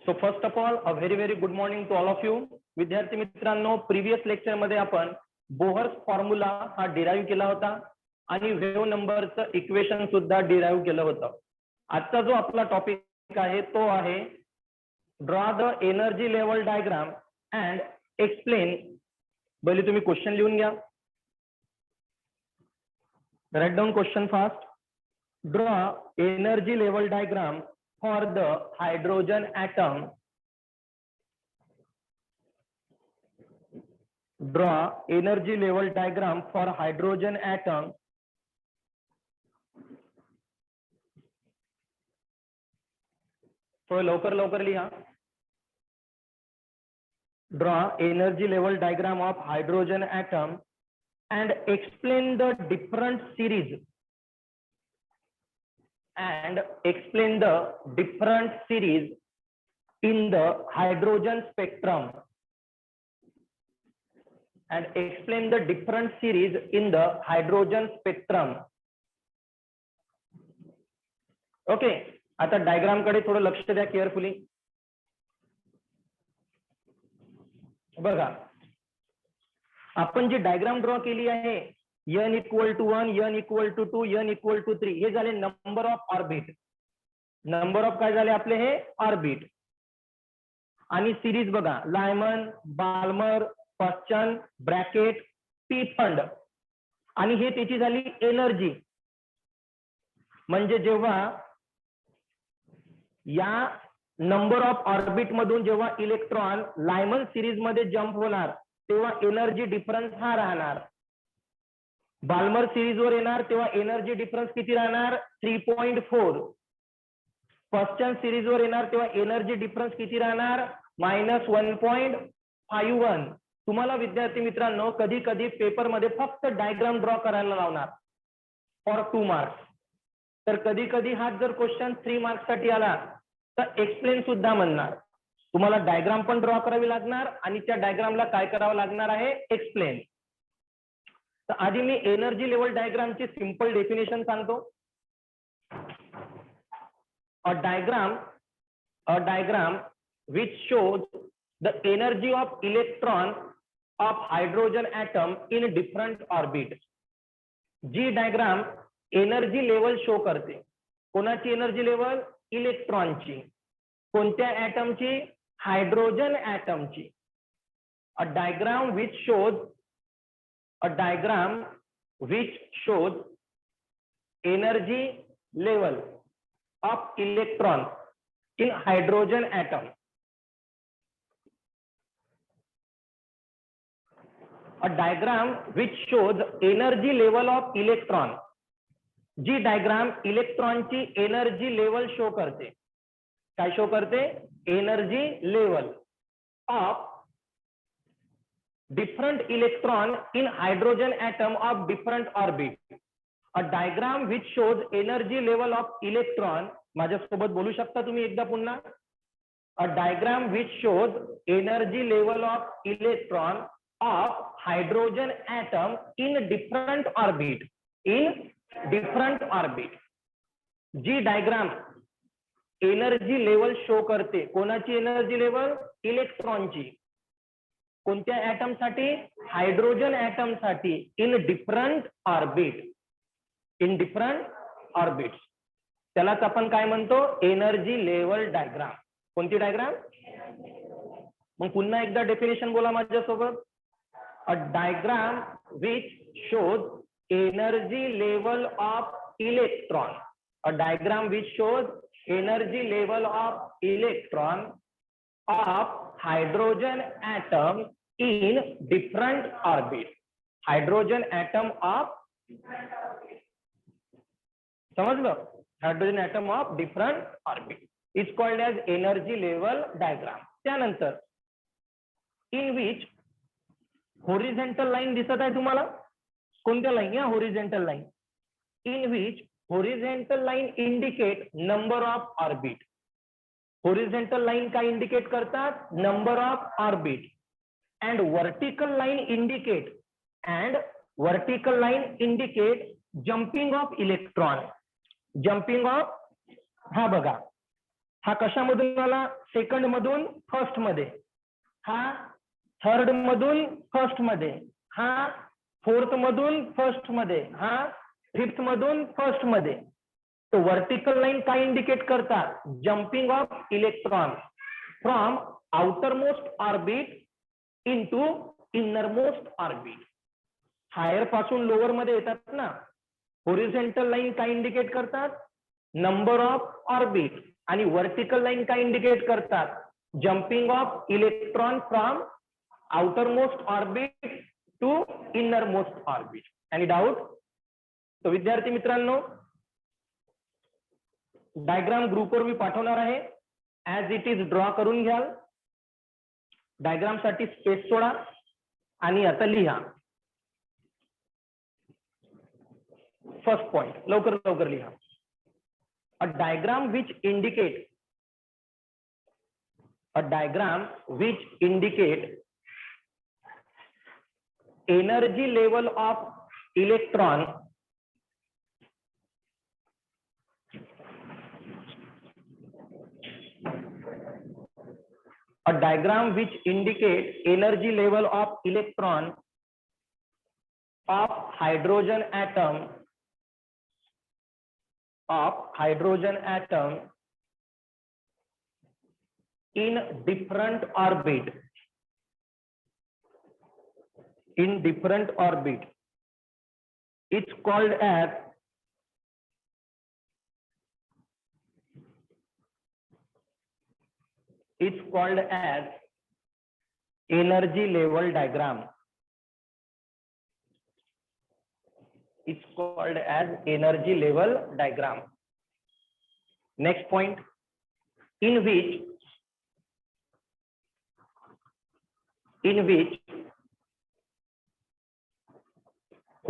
So first of all a very good morning to all of you. विद्यार्थी मित्रांनो, previous lecture मध्ये आपण Bohr's formula हा derive केला होता आणि वेव्ह नंबरचं इक्वेशन सुद्धा डिराईव्ह केलं होतं. आजचा जो आपला टॉपिक आहे तो आहे draw the energy level diagram and explain. पहिले तुम्ही क्वेश्चन लिहून घ्या. Write down question fast. Draw energy level diagram for the hydrogen atom. Draw energy level diagram for hydrogen atom. So लवकर लिहा. Draw energy level diagram of hydrogen atom and explain the different series. And explain the different series in the hydrogen spectrum. And explain the different series in the hydrogen spectrum. Okay. आता diagram कडे थोडं लक्ष द्या carefully. बघा, आपण जी diagram draw केली आहे n equal to 1, n equal to 2, n equal to 3 हे झाले number of orbit. Number of काय झाले आपले हे ऑर्बिट. आणि सिरीज बघा, Lyman, Balmer, पश्चन, bracket, P fund. आणि हे त्याची झाली एनर्जी. म्हणजे जेव्हा या नंबर ऑफ ऑर्बिट मधून जेव्हा इलेक्ट्रॉन लायमन सिरीज मध्ये जम्प होणार तेव्हा एनर्जी डिफरन्स हा राहणार. बाल्मर सिरीज वर येणार तेव्हा एनर्जी डिफरन्स किती राहणार 3.4. पश्चन सिरीज वर येणार तेव्हा एनर्जी डिफरन्स किती राहणार -1.51. तुम्हाला विद्यार्थी मित्रांनो कधी कधी पेपर मध्ये फक्त डायग्राम ड्रॉ करायला लावणार फॉर 2 मार्क्स. तर कधी कधी हा जर क्वेश्चन 3 मार्क्स साठी आला तर एक्सप्लेन सुद्धा म्हणणार. तुम्हाला डायग्राम पण ड्रॉ करावी लागणार आणि त्या डायग्रामला काय करावं लागणार आहे एक्सप्लेन. तर आधी मी एनर्जी लेवल डायग्रामची सिंपल डेफिनेशन सांगतो. अ diagram which shows the energy of electron of hydrogen atom in different orbit. जी डायग्राम एनर्जी लेवल शो करते. कोणाची एनर्जी लेवल? इलेक्ट्रॉनची. कोणत्या ऍटमची? हायड्रोजन ऍटमची. A diagram which shows energy level of electron in hydrogen atom. A diagram which shows energy level of electron. जी diagram इलेक्ट्रॉनची energy level show करते. काय शो करते? Energy level of different electron in hydrogen atom of different orbit. A diagram which shows energy level of electron. माझ्यासोबत बोलू शकता तुम्ही एकदा पुन्हा. A diagram which shows energy level of electron of hydrogen atom in different orbit. जी diagram energy level show करते. कोणाची energy level? इलेक्ट्रॉनची. कोणत्या ऍटम साठी? हायड्रोजन ऍटम साठी. In different orbit. त्यालाच आपण काय म्हणतो? Energy level diagram. कोणती डायग्राम? मग पुन्हा एकदा डेफिनेशन बोला माझ्यासोबत. A diagram which shows energy level of electron. A diagram which shows energy level of electron of hydrogen atom in different orbit. Hydrogen atom of, समजलं? Hydrogen atom of different orbit is called as energy level diagram. त्यानंतर in which horizontal line दिसत आहे तुम्हाला. कोणत्या line? या horizontal line. In which horizontal line indicate number of orbit. Horizontal line काय indicate करतात? Number of orbit. And vertical line indicate jumping of electron. Jumping of, हा बघा, हा कशामधून आला? सेकंड मधून फर्स्ट मध्ये, हा थर्ड मधून फर्स्ट मध्ये, हा फोर्थ मधून फर्स्ट मध्ये, हा फिफ्थ मधून फर्स्ट मध्ये. तो वर्टिकल लाईन काय इंडिकेट करतात? Jumping of electron from outermost orbit into innermost orbit. Higher पासून लोअर मध्ये येतात ना. होरिझोंटल लाईन काय इंडिकेट करतात? Number of orbit. आणि वर्टिकल लाईन काय इंडिकेट करतात? Jumping of electron from outermost orbit to innermost orbit. आणि डाऊट? तो विद्यार्थी मित्रांनो, डायग्राम ग्रुपवर मी पाठवणार आहे. ऍज इट इज ड्रॉ करून घ्याल. डायग्राम साठी स्पेस सोडा आणि आता लिहा. फर्स्ट पॉइंट लवकर लवकर लिहा. अ diagram which indicate energy level of electron a diagram which indicates energy level of electron of hydrogen atom in different orbit it's called as energy level diagram. It's called as energy level diagram. Next point, in which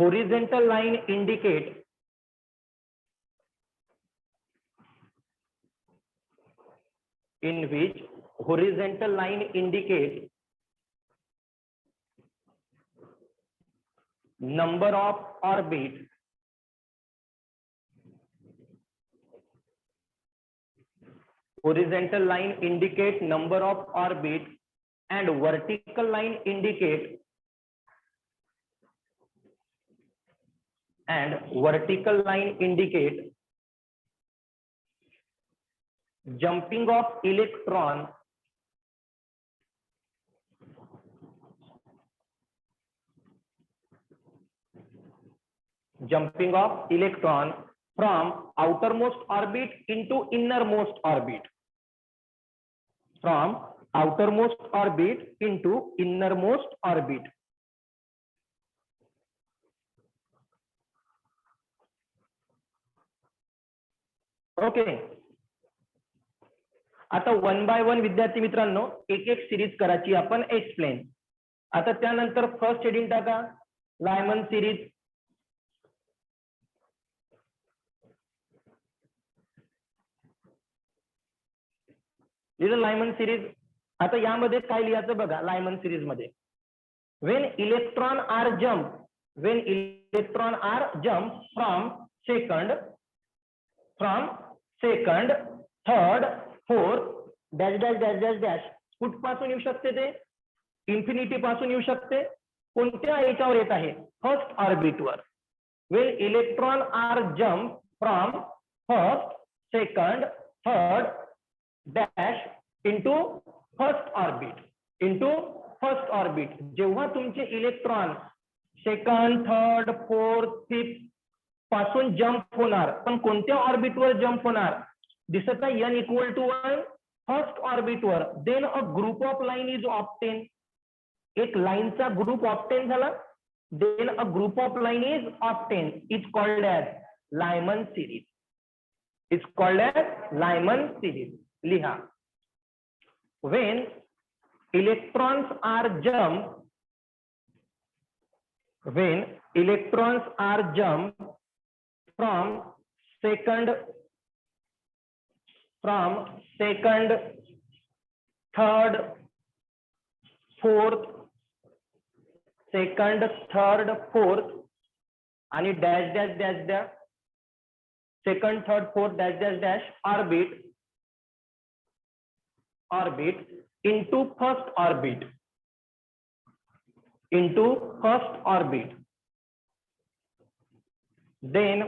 horizontal line indicate number of orbit and vertical line indicate jumping of electron from outermost orbit into innermost orbit. Okay. आता one by one विद्यार्थी मित्रांनो एक एक series करायची आपण explain. आता त्यानंतर first heading टाका लायमन सिरीज. Lyman series. आता यामध्ये काय लिहायचं बघा. लायमन सिरीज मध्ये when electron are jump from second third fourth dash dash dash dash dash कुठपासून येऊ शकते ते? इन्फिनिटी पासून येऊ शकते. कोणत्या याच्यावर येत आहे? फर्स्ट ऑर्बिट वर. when electron are jump from first second third dash into first orbit. जेव्हा तुमचे electron second third fourth fifth पासून जम्प होणार, पण कोणत्या ऑर्बिट वर जम्प होणार? दिसत आहे n equal to 1 first orbit वर. Then a group of line is obtain. एक लाईनचा ग्रुप ऑब्टेन झाला. Then a group of line is obtain. Is called as Lyman series. लिहा. when electrons are jump from second third fourth आणि dash dash dash dash second third fourth dash dash dash orbit orbit into first orbit, then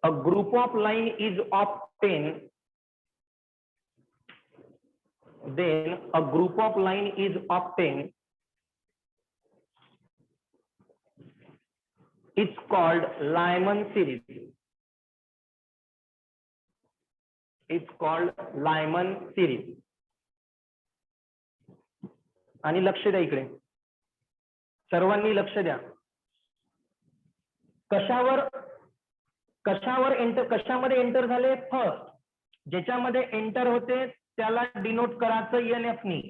a group of line is obtained, it's called Lyman series. आणि लक्ष द्या इकडे, सर्वांनी लक्ष द्या. कशामध्ये enter झाले? फर्स्ट. ज्याच्यामध्ये एंटर होते त्याला डिनोट करायचं NF नी.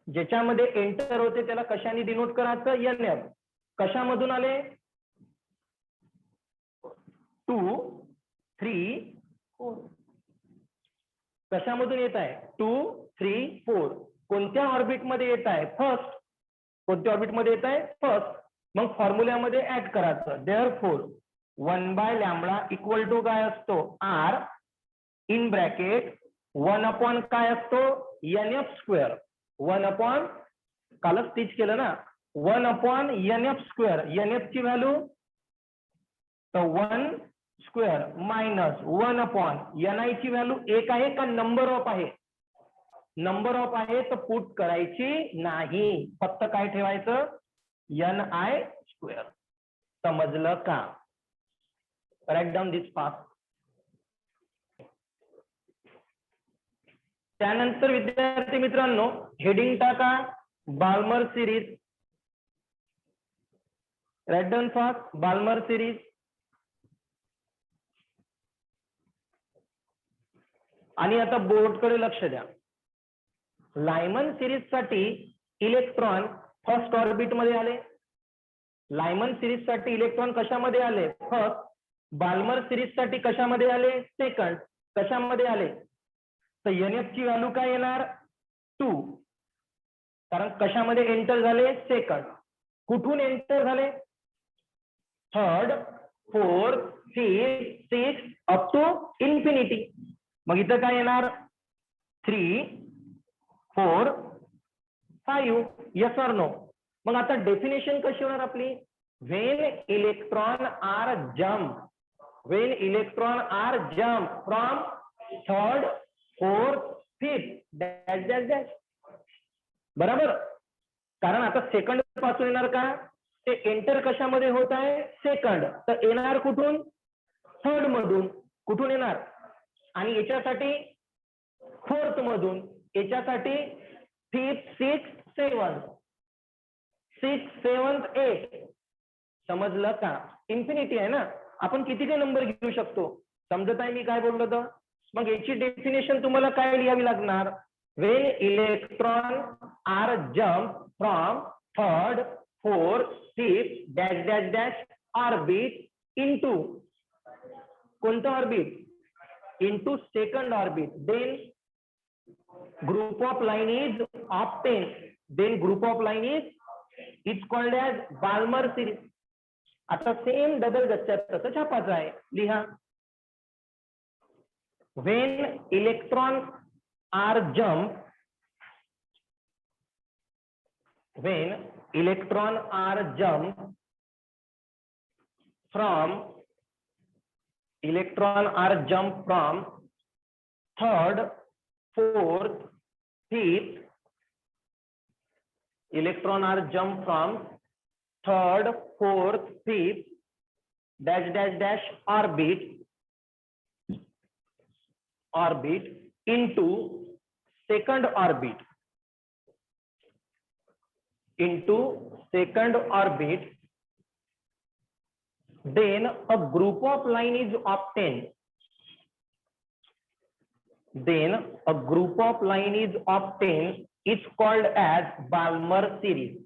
ज्याच्यामध्ये एंटर होते त्याला कशाने डिनोट करायचं? NF. कशामधून आले? 2, 3, 4. कशामधून येत आहे? 2, 3, 4. कोणत्या ऑर्बिट मध्ये येत आहे? फर्स्ट. कोणत्या ऑर्बिट मध्ये येत आहे? फर्स्ट. मग फॉर्म्युल्यामध्ये ऍड करायचं. देअरफॉर 1/λ इक्वल टू काय असतो? R इन ब्रॅकेट 1 काय असतो? NF square. 1 कालच टीच केलं ना, 1/NF स्क्वेअर. NF ची व्हॅल्यू तर 1 स्क्वेअर मायनस 1/NI ची व्हॅल्यू 1 आहे का नंबर ऑफ आहे? नंबर ऑफ आहे तर पुट करायची नाही, फक्त काय ठेवायचं? NI square. समजलं का? Write down this fast. त्यानंतर विद्यार्थी मित्रांनो हेडिंग टाका Balmer series. Write down fast. Balmer series. आणि आता बोर्डकडे लक्ष द्या. लायमन सिरीज साठी इलेक्ट्रॉन फर्स्ट ऑर्बिट मध्ये आले. लायमन सिरीज साठी इलेक्ट्रॉन कशामध्ये आले? फर्स्ट. बाल्मर सिरीज साठी कशामध्ये आले? सेकंड. कशामध्ये आले? तर NF ची व्हॅल्यू काय येणार? 2. कारण कशामध्ये एंटर झाले? सेकंड. कुठून एंटर झाले? Third, fourth, fifth, six up to infinity. मग इथं काय येणार? 3, 4, 5. Yes or no? मग आता डेफिनेशन कशी होणार आपली? When electron are jump from third, fourth, fifth dash dash dash. बरोबर. कारण आता सेकंड पासून येणार का? ते एंटर कशामध्ये होत आहे? सेकंड. तर येणार कुठून? थर्ड मधून. कुठून येणार? आणि याच्यासाठी फोर्थ मधून. याच्यासाठी फिफ्थ, सिक्स्थ, सेवन्थ. 6, 7, 8. समजलं का? इन्फिनिटी आहे ना, आपण किती ते नंबर घेऊ शकतो. समजत आहे मी काय बोललो तर? मग याची डेफिनेशन तुम्हाला काय लिहावी लागणार? When electron are jump from third, fourth, fifth dash dash dash orbit into कोणतं ऑर्बिट? Into second orbit. Then group of line is obtain. Is called as Balmer series. आता सेम डबल गच्च्यात तसं छापायचं आहे. लिहा. When electron are jump from third, fourth, fifth. Electron are jump from third, fourth, fifth dash dash dash orbit into second orbit. Then a group of line is obtained. It's called as Balmer series.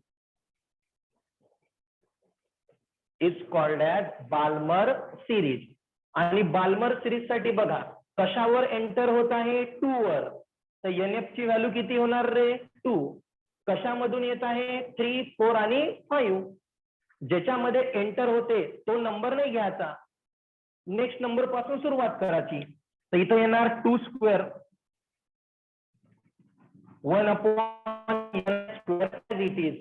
आणि Balmer series साठी बघा कशावर enter होत आहे? 2 वर. तर NF ची value किती होणार रे? 2. कशामधून येत आहे? 3, 4 आणि 5. ज्याच्यामध्ये एंटर होते तो नंबर नाही घ्यायचा. नेक्स्ट नंबर पासून सुरुवात करायची. तर इथं येणार 2 square 1/n² as it is.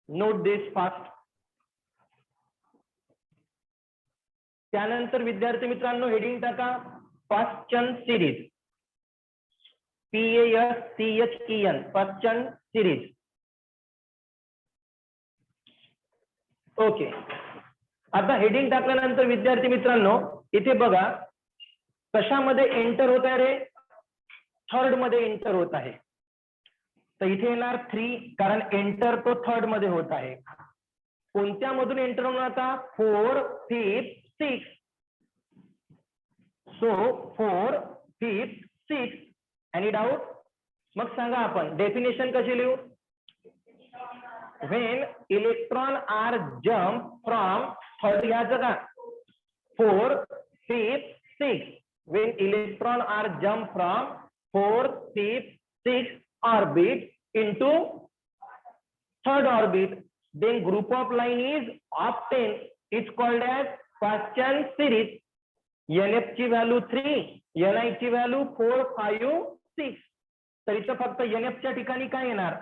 Note this fast. त्यानंतर विद्यार्थी मित्रांनो हेडिंग टाका पाश्चन सिरीज, PASCHEN पाश्चन सिरीज. ओके, आता हेडिंग टाकल्यानंतर विद्यार्थी मित्रांनो इथे बघा कशामध्ये एंटर होत आहे रे, थर्ड मध्ये एंटर होत आहे. तर इथे येणार 3 कारण एंटर तो थर्ड मध्ये होत आहे. कोणत्या मधून एंटर होणार आता, 4, 5, 6. सो 4, 5, 6. Any doubt? मग सांगा आपण डेफिनेशन कशी लिहू. When electron are jump from third घ्यायचं का, 4, 5, 6. When electron are jump from 4, 5, 6 orbit into third orbit, then group of line is obtained. It's called as Paschen series. NF ची value 3, Ni ची value 4, 5, 6. तर इथं फक्त NF च्या ठिकाणी काय येणार,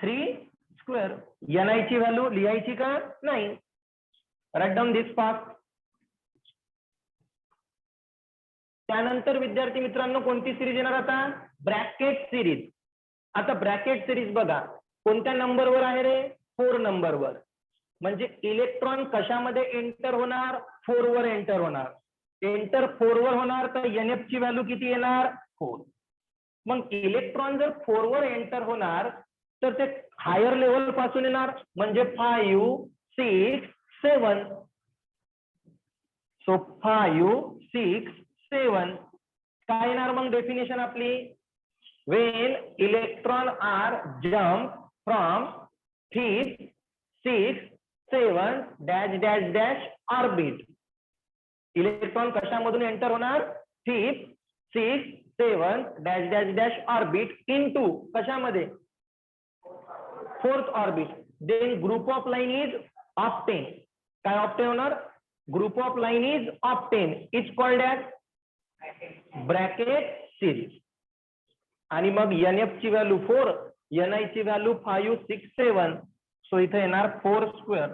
3 स्क्वेअर. Ni ची व्हॅल्यू लिहायची का नाही, राईट डाऊन दिस फास्ट. त्यानंतर विद्यार्थी मित्रांनो कोणती सिरीज येणार आता, ब्रॅकेट सिरीज. आता ब्रॅकेट सिरीज बघा कोणत्या नंबरवर आहे रे, 4 नंबरवर. म्हणजे इलेक्ट्रॉन कशामध्ये एंटर होणार, 4 वर एंटर होणार. एंटर 4 वर होणार तर NF ची व्हॅल्यू किती येणार, 4. मग इलेक्ट्रॉन जर 4 वर एंटर होणार तर ते हायर लेवल पासून येणार म्हणजे 5, 6, 7. सो 5, 6, 7 काय येणार मग डेफिनेशन आपली, when electron are jump from 5, 6, 7 dash dash dash orbit. Electron कशामधून एंटर होणार, 5, 6, 7 dash dash dash orbit into कशामध्ये, 4th orbit. then group of line is obtained. काय obtain होणार, group of line is obtained. It's called as Brackett series. आणि मग NF ची value 4, Ni ची value 5, 6, 7. So इथे येणार 4 square.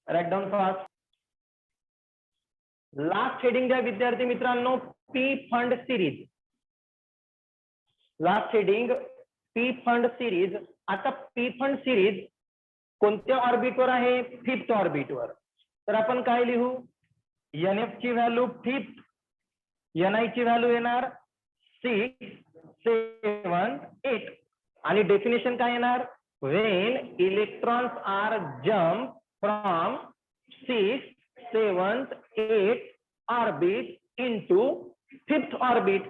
Write down fast. Last heading द्या विद्यार्थी मित्रांनो, Pfund series. Last heading Pfund series. आता पी फंड सिरीज कोणत्या ऑर्बिटवर आहे, 5th ऑर्बिटवर. तर आपण काय लिहू, NF ची व्हॅल्यू 5th, Ni ची व्हॅल्यू येणार 6, 7, 8. आणि डेफिनेशन काय येणार, when electrons are jump from 6, 7, 8 orbit into 5th orbit.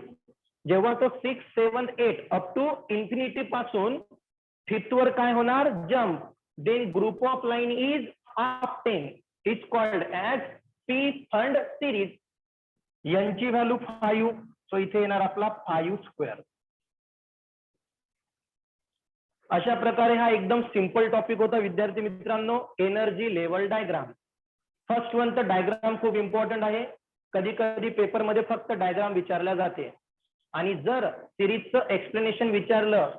जेव्हा तो 6, 7, 8 अप टू इन्फिनिटी पासून 5th वर काय होणार, jump. Then group of line is obtain. It's called as Pfund series. यांची व्हॅल्यू 5. सो इथे येणार आपला 5 स्क्वेअर. अशा प्रकारे हा एकदम सिंपल टॉपिक होता विद्यार्थी मित्रांनो, energy level diagram. First one तर डायग्राम खूप इम्पॉर्टंट आहे. कधी कधी पेपरमध्ये फक्त डायग्राम विचारल्या जाते आणि जर सिरीजचं एक्सप्लेनेशन विचारलं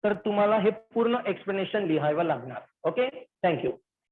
तर तुम्हाला हे पूर्ण एक्सप्लेनेशन लिहावं लागणार. Okay, thank you.